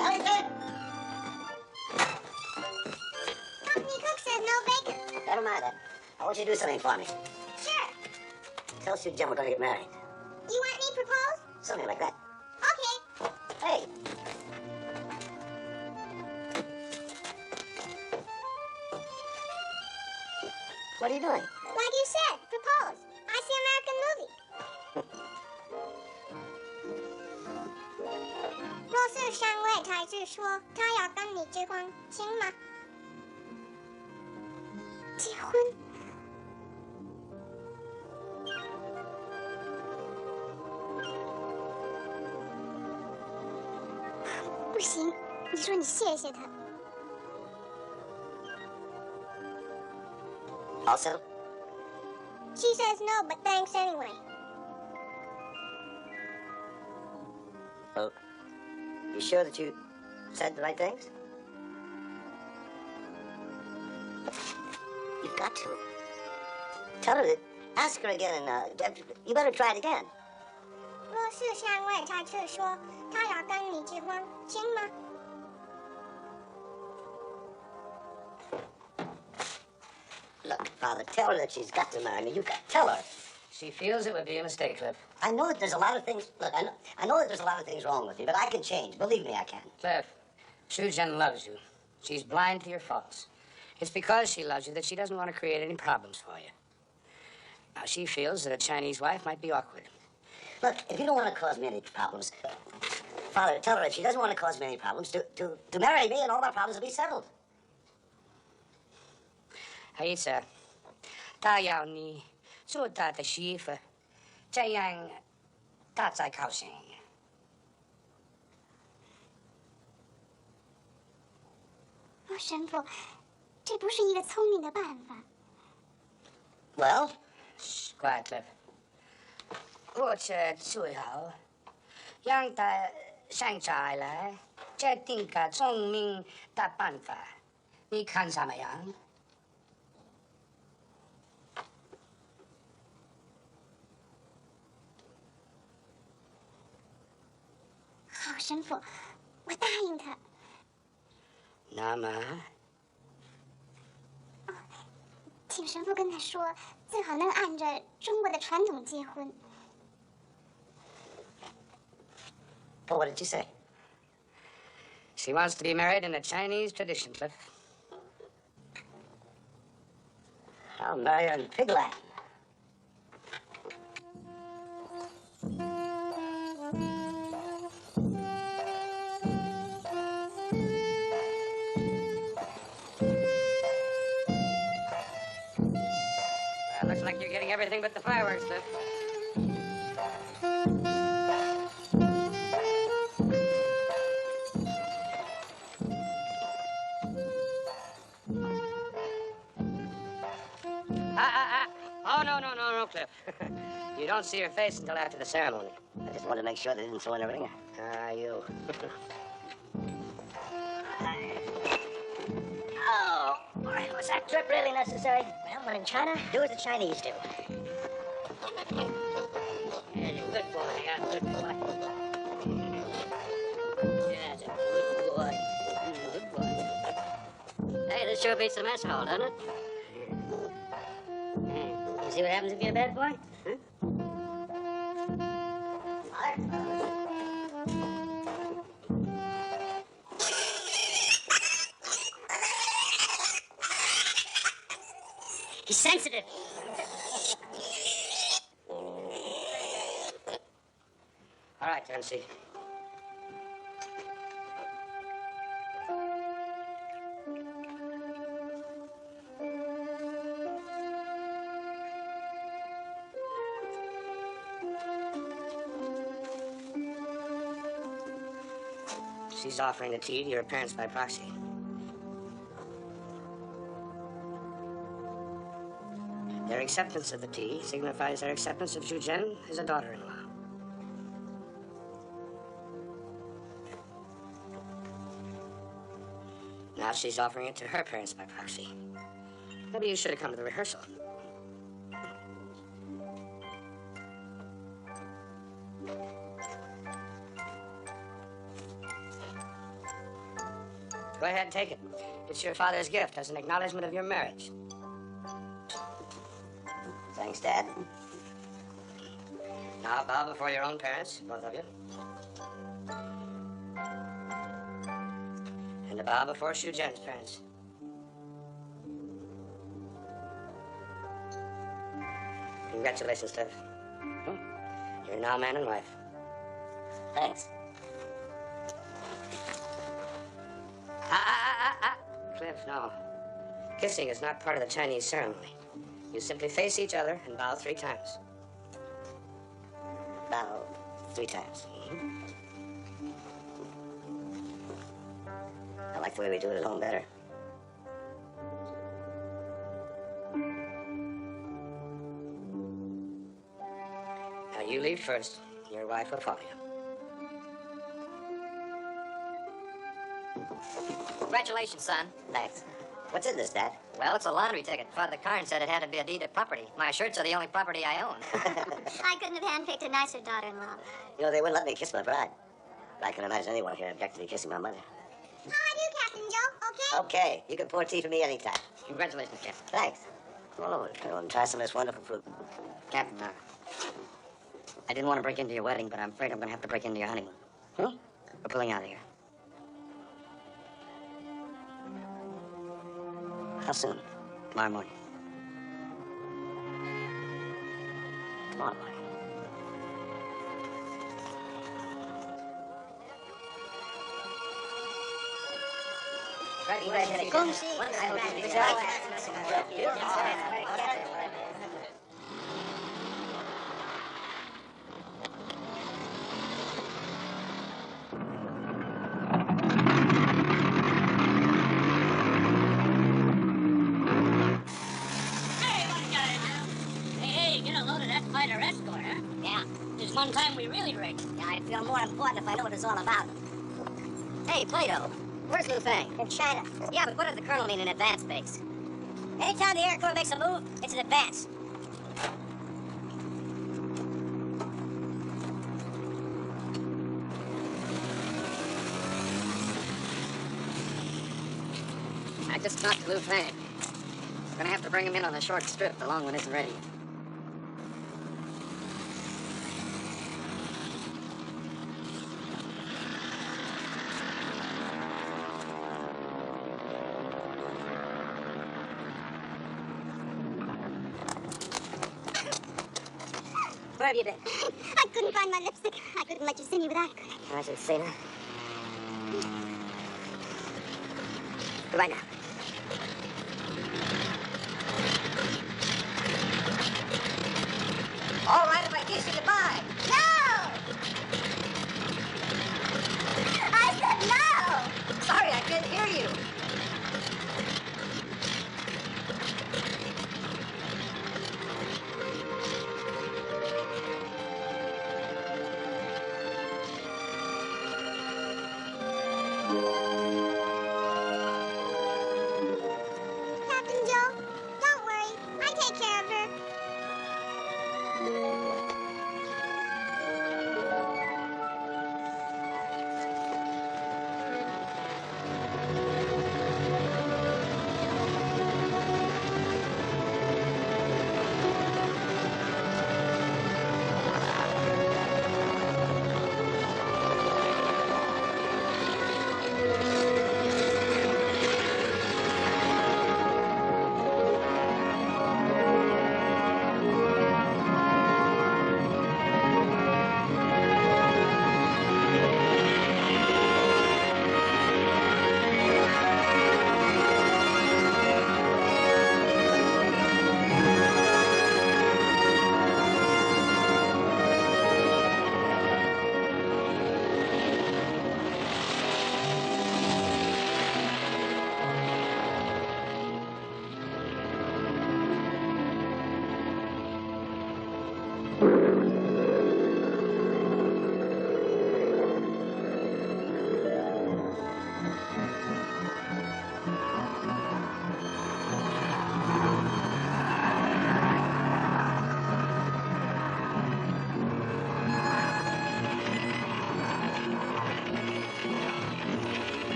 Ellington! Company cook says no bacon. Never mind that. I want you to do something for me. Sure. Tell Sue Jim we're going to get married. You want me to propose? Something like that. Okay. Hey! What are you doing? Like you said, propose. I see American movie. 若是上位才是说他要跟你结婚，行吗？结婚？不行，你说你谢谢他。 Also? She says no, but thanks anyway. Well, you sure that you said the right things? You've got to. Tell her that. Ask her again, and you better try it again. 若是上位才是说他要跟你结婚，行吗？ Look, Father, tell her that she's got to marry me. You got tell her. She feels it would be a mistake, Cliff. I know that there's a lot of things. Look, I know that there's a lot of things wrong with you, but I can change. Believe me, I can. Cliff, Sue Jen loves you. She's blind to your faults. It's because she loves you that she doesn't want to create any problems for you. Now, she feels that a Chinese wife might be awkward. Look, if you don't want to cause me any problems, Father, tell her if she doesn't want to cause me any problems, to marry me and all my problems will be settled. 孩子，他要你做他的媳妇，这样他才高兴。神父，这不是一个聪明的办法。Well? Quiet, Cliff. 或者最好让他想起来，这定个聪明的办法，你看怎么样？ 好，神父，我答应他。那么，请神父跟他说，最好能按着中国的传统结婚。 Well, what did you say? She wants to be married in the Chinese tradition, Cliff. I'll marry her in Pig Latin. Well, looks like you're getting everything but the fireworks, Cliff. Oh, no, Cliff. You don't see her face until after the ceremony. I just wanted to make sure they didn't throw in a ringer. Ah, you. Oh, was that trip really necessary? Well, when in China, do as the Chinese do. Yeah, good boy, yeah, good boy. Yeah, that's a good boy. Good boy. Hey, this sure beats the mess hall, doesn't it? You see what happens if you're a bad boy? Huh? He's sensitive. All right, Tennessee. She's offering the tea to your parents by proxy. Their acceptance of the tea signifies their acceptance of Zhu Zhen as a daughter-in-law. Now she's offering it to her parents by proxy. Maybe you should have come to the rehearsal. Go ahead and take it. It's your father's gift as an acknowledgement of your marriage. Thanks, Dad. Now bow before your own parents, both of you. And a bow before Zhu Zhen's parents. Congratulations, Cliff. You're now man and wife. Thanks. Cliff, no. Kissing is not part of the Chinese ceremony. You simply face each other and bow 3 times. Bow 3 times. I like the way we do it at home better. Now you leave first. Your wife will follow you. Congratulations, son. Thanks. What's in this, Dad? Well, it's a lottery ticket. Father Karn said it had to be a deed of property. My shirts are the only property I own. I couldn't have handpicked a nicer daughter-in-law. You know, they wouldn't let me kiss my bride. I can imagine anyone here object to me kissing my mother. How I do, Captain Joe, okay? Okay, you can pour tea for me anytime. Congratulations, Captain. Thanks. Come on over, Colonel, and try some of this wonderful fruit. Captain, I didn't want to break into your wedding, but I'm afraid I'm going to have to break into your honeymoon. Huh? We're pulling out of here. How soon? Tomorrow morning. Tomorrow morning. Congratulations. Hey, get a load of that fighter escort, huh? Yeah. This one time we really wrecked. Yeah, I'd feel more important if I knew what it's all about. Hey, Plato, where's Lu Fang? In China. Yeah, but what does the colonel mean in advance base? Anytime the Air Corps makes a move, it's an advance. I just talked to Lu Fang. We're gonna have to bring him in on a short strip. The long one isn't ready. Where have you been? I couldn't find my lipstick. I couldn't let you see me without it, could I? I should have seen her. Goodbye now. All right, if I kiss you goodbye. No! I said no! Sorry, I couldn't hear you. Captain Joe, don't worry. I take care of her.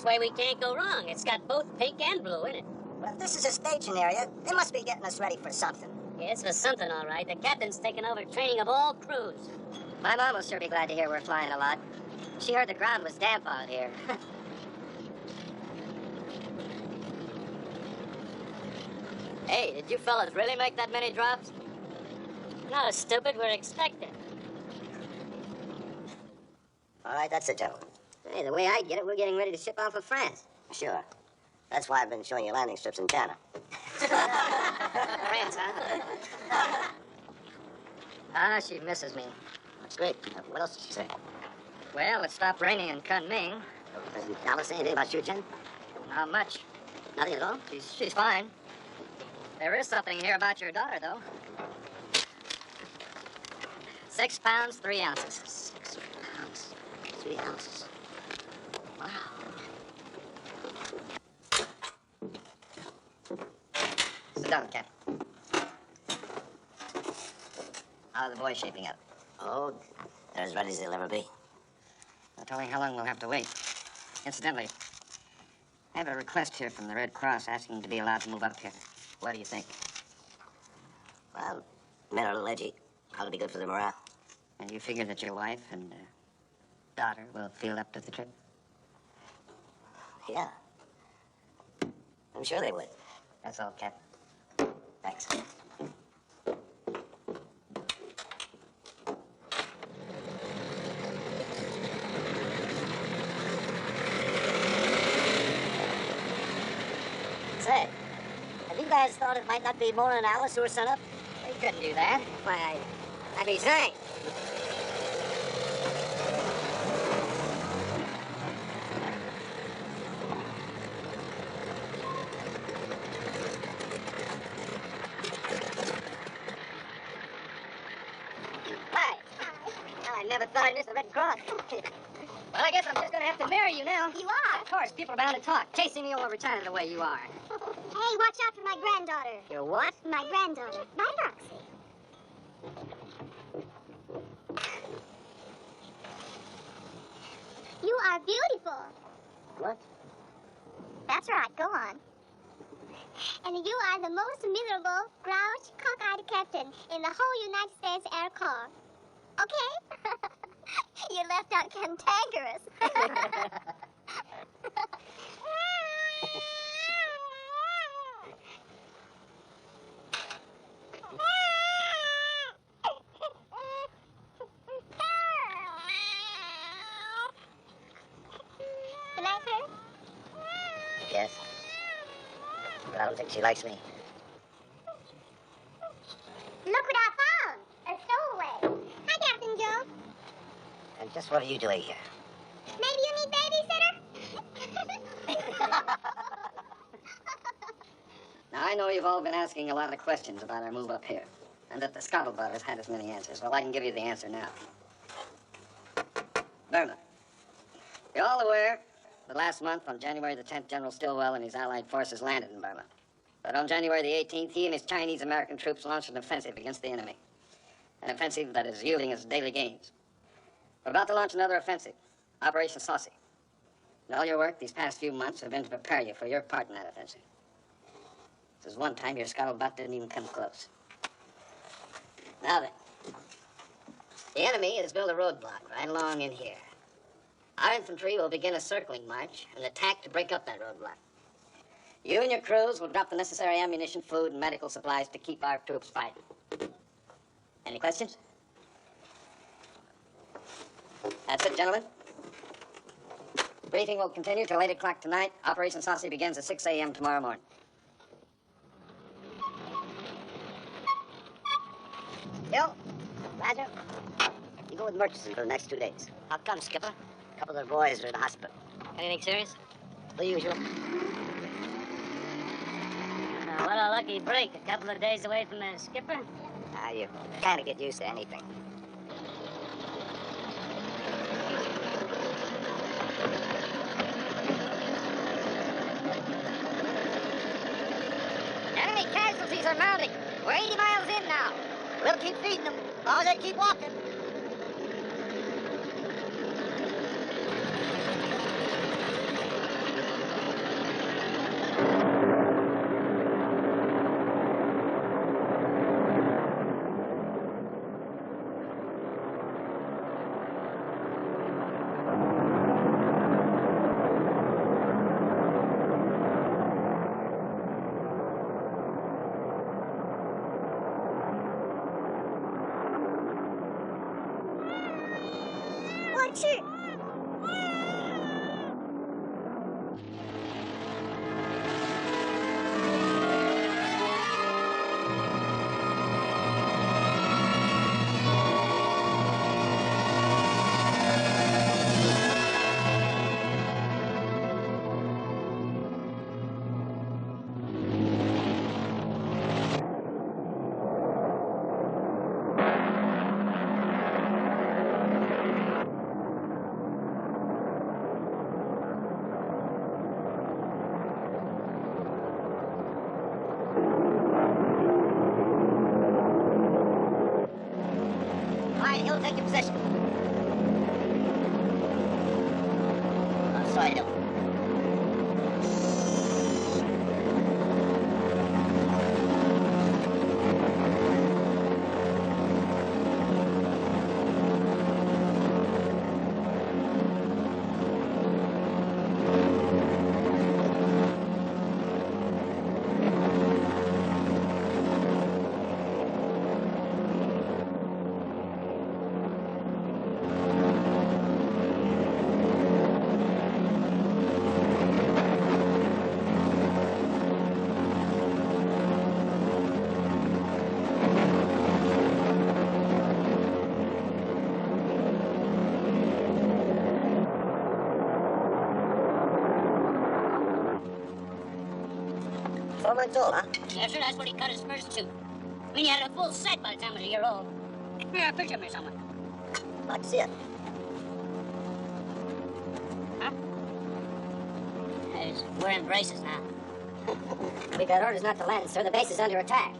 This way we can't go wrong. It's got both pink and blue in it. Well, if this is a staging area, they must be getting us ready for something. Yeah, it's for something, all right. The captain's taking over training of all crews. My mom will sure be glad to hear we're flying a lot. She heard the ground was damp out here. Hey, did you fellas really make that many drops? No, stupid, we're expecting. All right, that's it, gentlemen. Hey, the way I get it, we're getting ready to ship out for France. Sure. That's why I've been showing you landing strips in China. France, huh? Ah, she misses me. That's great. What else did she say? Well, it stopped raining in Kunming. Doesn't Alice say anything about you, Jen? Not much. Nothing at all? She's fine. There is something here about your daughter, though. 6 pounds, 3 ounces. 6 pounds, 3 ounces. Wow. Sit down, Cap. How are the boys shaping up? Oh, they're as ready as they'll ever be. No telling how long we'll have to wait. Incidentally, I have a request here from the Red Cross asking to be allowed to move up here. What do you think? Well, men are a little edgy. Ought to be good for their morale. And you figure that your wife and daughter will feel up to the trip? Yeah. I'm sure they would. That's all, Cap. Thanks. Say, have you guys thought it might not be Mona and Alice who were sent up? You couldn't do that. Why, I'd be saying. Hi. Well, I never thought I'd miss the Red Cross. Well, I guess I'm just gonna have to marry you now. You are? Of course, people are bound to talk, chasing me all over China the way you are. Hey, watch out for my granddaughter. Your what? My granddaughter. My Roxy. You are beautiful. What? That's right, go on. And you are the most miserable, grouch, cockeyed captain in the whole United States Air Corps. Okay? You left out cantankerous. You like her? Yes. But I don't think she likes me. Look what I found! A stowaway. Hi, Captain Joe. And just what are you doing here? Maybe you need babysitter? Now, I know you've all been asking a lot of questions about our move up here, and that the scuttlebutt has had as many answers. Well, I can give you the answer now. Burma. You're all aware that last month, on January the 10th, General Stilwell and his allied forces landed in Burma. But on January the 18th, he and his Chinese-American troops launched an offensive against the enemy. An offensive that is yielding us daily gains. We're about to launch another offensive, Operation Saucy. And all your work these past few months have been to prepare you for your part in that offensive. This is one time your scuttlebutt didn't even come close. Now then, the enemy has built a roadblock right along in here. Our infantry will begin a circling march and attack to break up that roadblock. You and your crews will drop the necessary ammunition, food, and medical supplies to keep our troops fighting. Any questions? That's it, gentlemen. Briefing will continue till 8 o'clock tonight. Operation Saucy begins at 6 a.m. tomorrow morning. Bill? Roger? You go with Murchison for the next 2 days. How come, Skipper? A couple of their boys are in the hospital. Anything serious? The usual. What a lucky break. A couple of days away from the skipper. You kind of get used to anything. Enemy casualties are mounting. We're 80 miles in now. We'll keep feeding them as long as they keep walking. adventure. All right, Hill, take your position. Sorry, Hill. Four months old, huh? Yes, sir, that's when he cut his first tooth. I mean, he had a full set by the time he was a year old. Here, a picture of me somewhere. I'd like to see it. Huh? He's wearing braces now. We got orders not to land, sir. The base is under attack.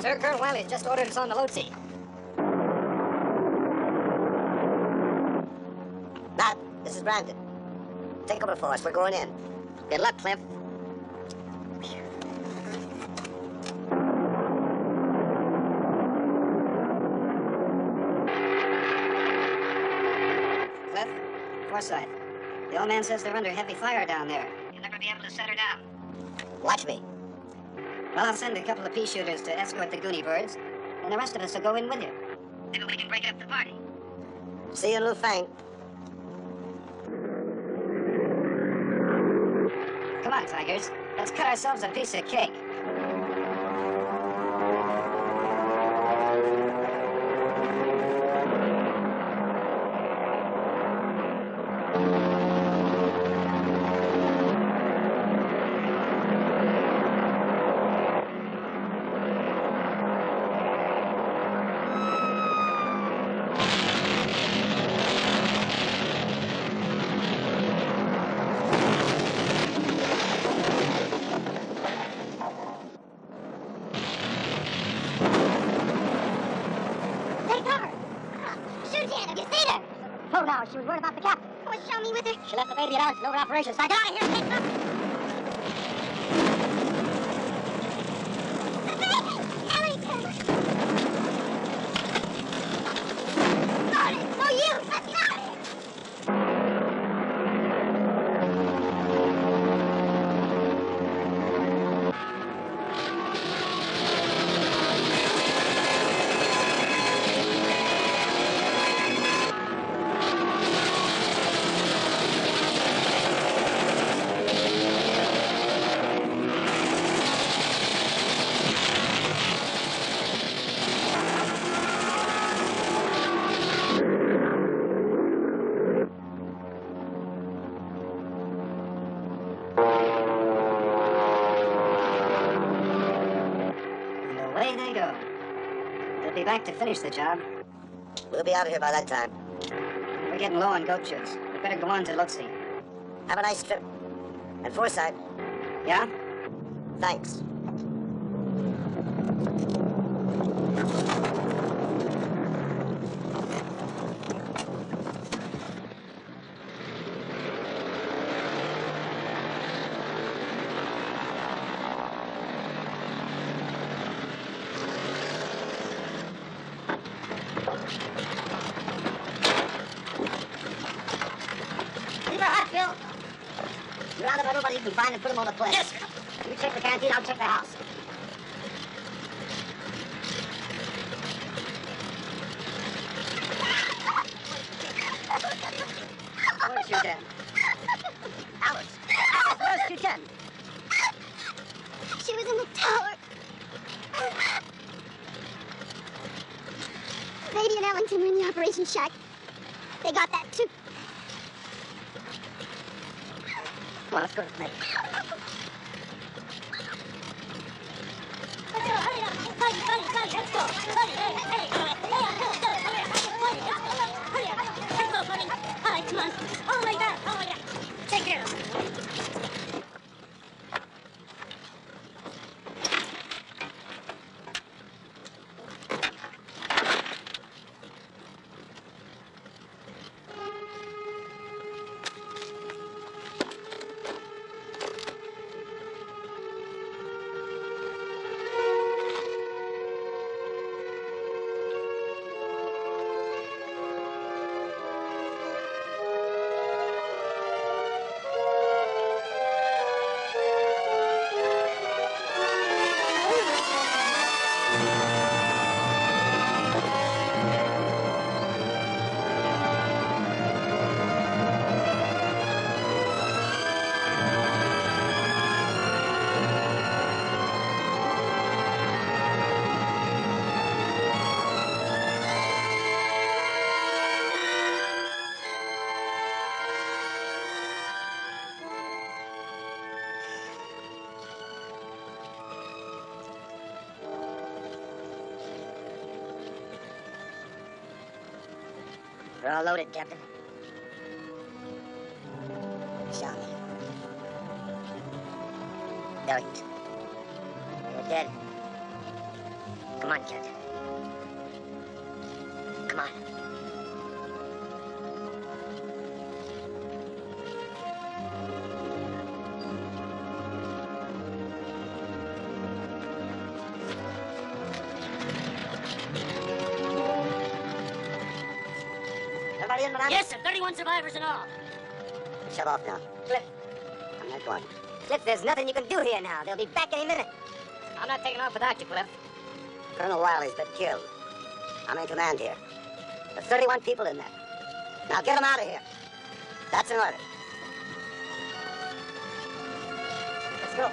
Sir, Colonel Wiley's just ordered us on the load seat. Matt, this is Brandon. Take over for us. We're going in. Good luck, Cliff. Cliff, Forsyth. The old man says they're under heavy fire down there. You'll never be able to set her down. Watch me. Well, I'll send a couple of pea shooters to escort the Goonie birds, and the rest of us will go in with you. Maybe we can break up the party. See you in Lufang. Come on, Tigers. Let's cut ourselves a piece of cake. Oh, no, she was worried about the captain. Oh, show me with her. She left the baby at ours, no operations. Now get out of here, take her! The baby! Ellington! Sorry, no, you! Let's get out of here! Away they go. They'll be back to finish the job. We'll be out of here by that time. We're getting low on goat chews. We better go on to Luxley. Have a nice trip. And Forsyth, Yeah? thanks. These are hot, Phil. You round up everybody you can find and put them on the plate. Yes, sir. You check the canteen, I'll check the house. and Ellington were in the Operation Shack. They got that, too. Come on, let's go to the plane. Hurry up! Buddy, let's go! Buddy, hey, hurry up! Let's go, buddy! All right, come on. Oh, my God! Take care of him. We're all loaded, Captain. Shot me. Elliot. You're dead. Come on, Captain. Come on. Everybody in, Madame? Yes, sir. 31 survivors in all. Shut off now. Cliff. I'm not going. Cliff, there's nothing you can do here now. They'll be back any minute. I'm not taking off without you, Cliff. Colonel Wiley's been killed. I'm in command here. There's 31 people in there. Now get them out of here. That's an order. Let's go.